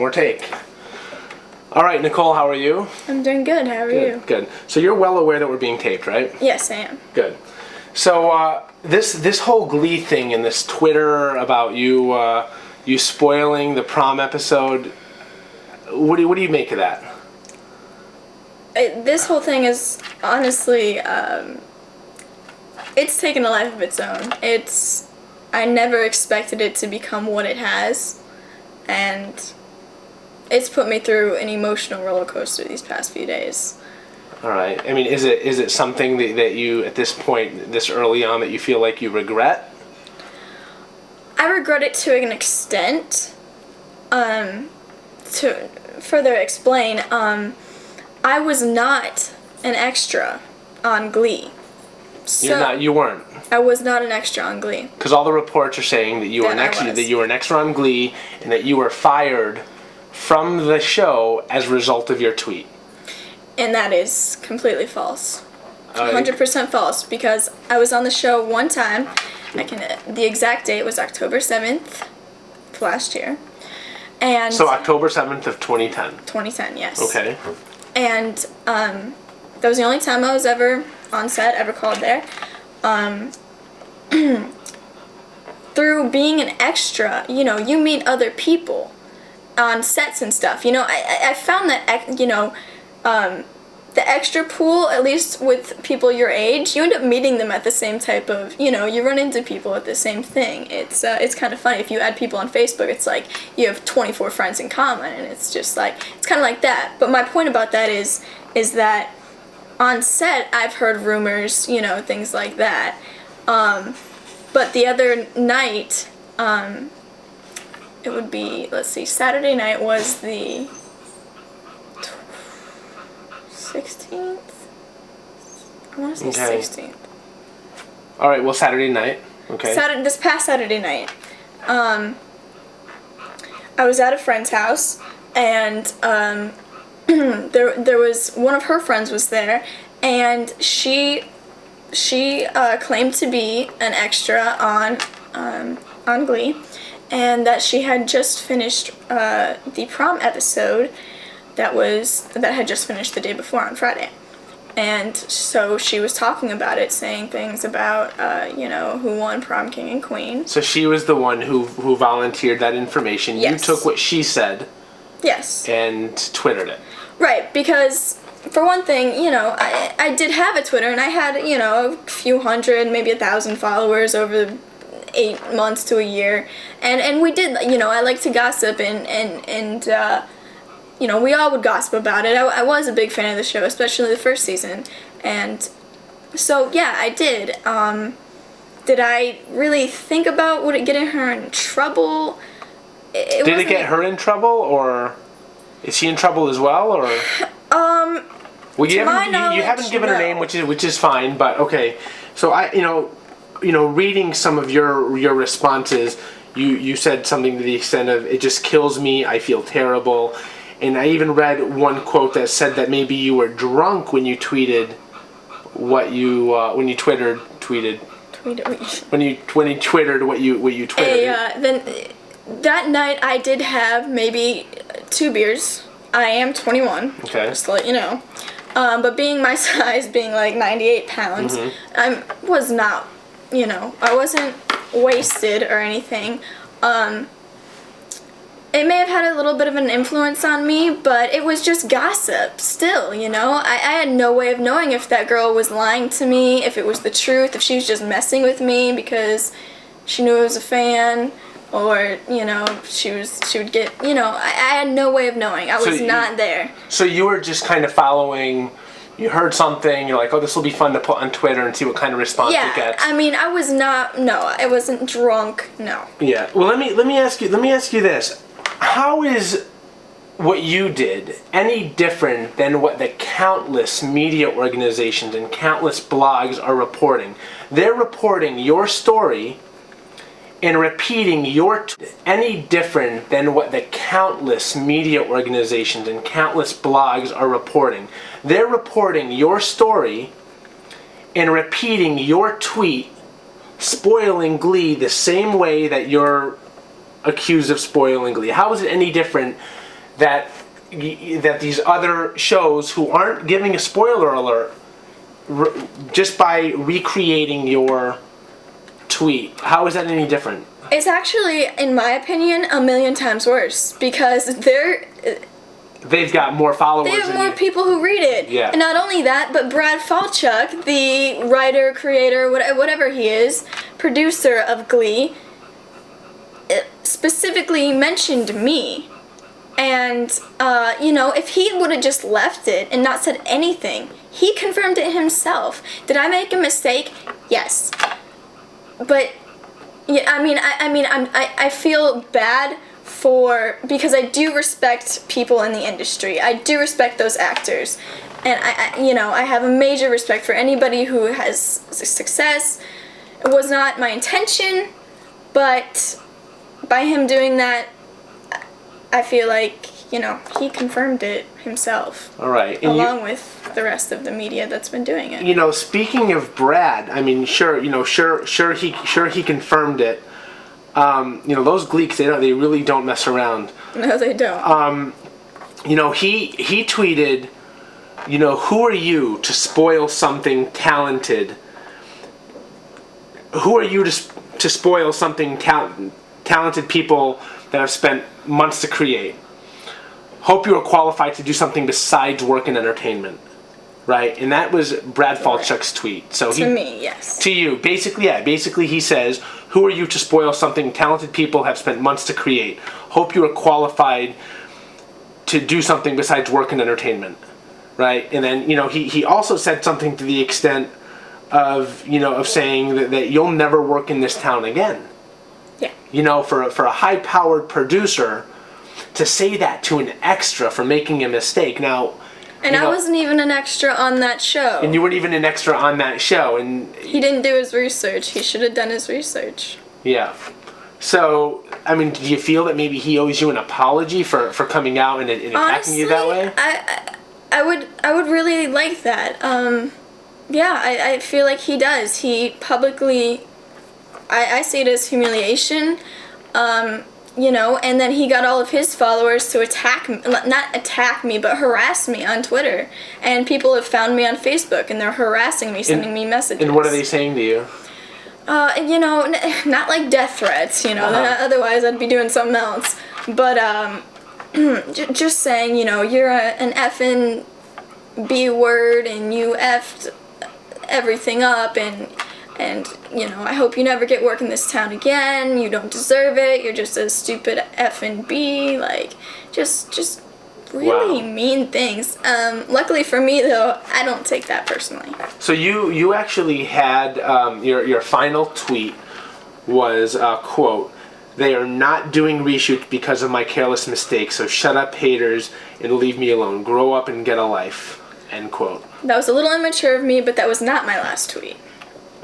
more take. All right, Nicole, how are you? I'm doing good. How are you? Good. So you're well aware that we're being taped, right? Yes, I am. Good. So this whole Glee thing and this Twitter about you spoiling the prom episode, what do you make of that? This whole thing is honestly, it's taken a life of its own. I never expected it to become what it has, and it's put me through an emotional roller coaster these past few days. All right. I mean, is it something that you, at this point, this early on, that you feel like you regret? I regret it to an extent. To further explain, I was not an extra on Glee. So You weren't. I was not an extra on Glee. Because all the reports are saying that you were an extra on Glee, and that you were fired from the show as a result of your tweet. And that is completely false. 100% false, because I was on the show one time. The exact date was October 7th of last year. And so October 7th of 2010. 2010, yes. Okay. And that was the only time I was ever on set, ever called there. Through being an extra, you meet other people on sets and stuff. I found that, the extra pool, at least with people your age, you end up meeting them at the same type of, you run into people at the same thing. It's kind of funny. If you add people on Facebook, it's like you have 24 friends in common, and it's just like, it's kind of like that. But my point about that is that on set, I've heard rumors, things like that. But the other night, it would be, Saturday night was the 16th? I want to say 16th. All right, well, Saturday night. Okay. This past Saturday night, I was at a friend's house, and there was one of her friends was there, and she claimed to be an extra on Glee, and that she had just finished the prom episode that had just finished the day before on Friday. And so she was talking about it, saying things about, who won Prom King and Queen. So she was the one who volunteered that information. Yes. You took what she said. Yes. And Twittered it. Right, because for one thing, I did have a Twitter, and I had, a few hundred, maybe 1,000 followers over 8 months to a year. And we did, I like to gossip, and we all would gossip about it. I was a big fan of the show, especially the first season. And so, yeah, I did. Did I really think about would it getting her in trouble? Did it get her in trouble, or is she in trouble as well, or? Well, you haven't given her name, which is fine. But okay, so reading some of your responses, you said something to the extent of, "It just kills me. I feel terrible." And I even read one quote that said that maybe you were drunk when you tweeted what you when you twittered when you twittered what you twittered. Then that night I did have maybe 2 beers. I am 21. Okay. Just to let you know. But being my size, being like 98 pounds, I was not, I wasn't wasted or anything. It may have had a little bit of an influence on me, but it was just gossip still, I had no way of knowing if that girl was lying to me, if it was the truth, if she was just messing with me because she knew I was a fan, or, she would get, I had no way of knowing. I was not there. So you were just kind of following, you heard something, you're like, oh, this will be fun to put on Twitter and see what kind of response it gets. I mean, I wasn't drunk, no. Yeah, well, let me ask you this. How is what you did any different than what the countless media organizations and countless blogs are reporting? They're reporting your story and repeating any different than what the countless media organizations and countless blogs are reporting. They're reporting your story and repeating your tweet, spoiling Glee the same way that you're accused of spoiling Glee. How is it any different that these other shows who aren't giving a spoiler alert just by recreating your tweet. How is that any different? It's actually, in my opinion, a million times worse because they've got more followers. They have more people who read it. Yeah. And not only that, but Brad Falchuk, the writer, creator, whatever he is, producer of Glee, specifically mentioned me. And, if he would have just left it and not said anything, he confirmed it himself. Did I make a mistake? Yes. But, yeah, I feel bad because I do respect people in the industry. I do respect those actors. And, I have a major respect for anybody who has success. It was not my intention, but by him doing that, I feel like, he confirmed it himself. All right. Along with the rest of the media that's been doing it. Speaking of Brad, sure he confirmed it. Those Gleeks, they really don't mess around. No, they don't. He tweeted, who are you to spoil something talented? Who are you to spoil something talented people that have spent months to create? Hope you are qualified to do something besides work in entertainment. Right? And that was Brad Falchuk's tweet. So to me, yes. To you. Basically he says, who are you to spoil something talented people have spent months to create? Hope you are qualified to do something besides work in entertainment. Right? And then, he also said something to the extent of saying that you'll never work in this town again. Yeah. For a high-powered producer to say that to an extra for making a mistake. Now, and I wasn't even an extra on that show. And you weren't even an extra on that show. And he didn't do his research. He should have done his research. Yeah. So, do you feel that maybe he owes you an apology for coming out and attacking Honestly, you that way? I would really like that. I feel like he does. He publicly, I see it as humiliation. And then he got all of his followers to not attack me, but harass me on Twitter. And people have found me on Facebook, and they're harassing me, sending me messages. And what are they saying to you? Not like death threats, otherwise I'd be doing something else. But, just saying, you're an effing B word, and you effed everything up, and I hope you never get work in this town again. You don't deserve it. You're just a stupid effing B. Just really mean things. Luckily for me, though, I don't take that personally. So you actually had your final tweet was quote, "They are not doing reshoots because of my careless mistakes. So shut up, haters, and leave me alone. Grow up and get a life." End quote. That was a little immature of me, but that was not my last tweet.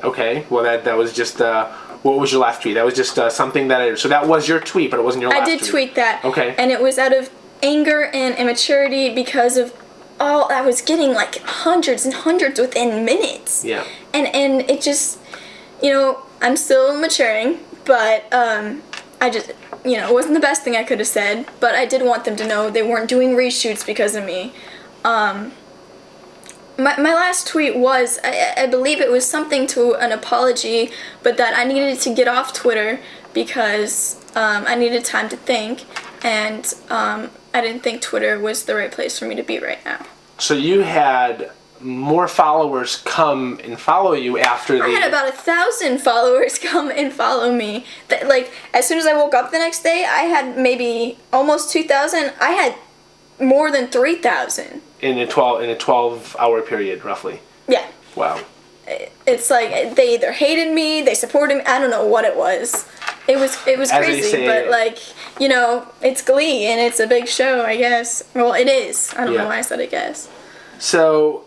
Okay, well that was just, what was your last tweet? That was just something so that was your tweet, but it wasn't your last tweet. I did tweet that. Okay. And it was out of anger and immaturity because of I was getting like hundreds and hundreds within minutes. Yeah. And it just, I'm still maturing, but I just, it wasn't the best thing I could have said, but I did want them to know they weren't doing reshoots because of me. My last tweet was, I believe it was something to an apology, but that I needed to get off Twitter because I needed time to think, and I didn't think Twitter was the right place for me to be right now. So you had more followers come and follow you after I had about 1,000 followers come and follow me. As soon as I woke up the next day, I had maybe almost 2,000. I had more than 3,000. In a 12-hour period, roughly. Yeah. Wow. It's like they either hated me, they supported me. I don't know what it was. It was crazy, but it's Glee and it's a big show, I guess. Well, it is. I don't know why I said I guess. So,